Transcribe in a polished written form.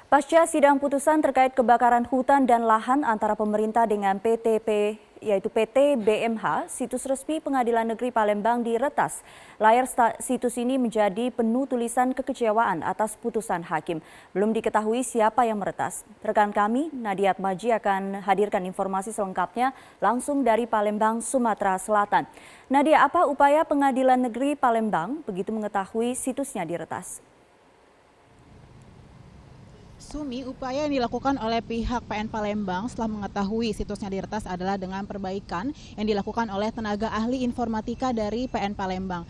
Pasca sidang putusan terkait kebakaran hutan dan lahan antara pemerintah dengan yaitu PT BMH, situs resmi Pengadilan Negeri Palembang diretas. Layar situs ini menjadi penuh tulisan kekecewaan atas putusan hakim. Belum diketahui siapa yang meretas. Rekan kami, Nadia Atmaji akan hadirkan informasi selengkapnya langsung dari Palembang, Sumatera Selatan. Nadia, apa upaya Pengadilan Negeri Palembang begitu mengetahui situsnya diretas? Sumi, upaya yang dilakukan oleh pihak PN Palembang setelah mengetahui situsnya diretas adalah dengan perbaikan yang dilakukan oleh tenaga ahli informatika dari PN Palembang.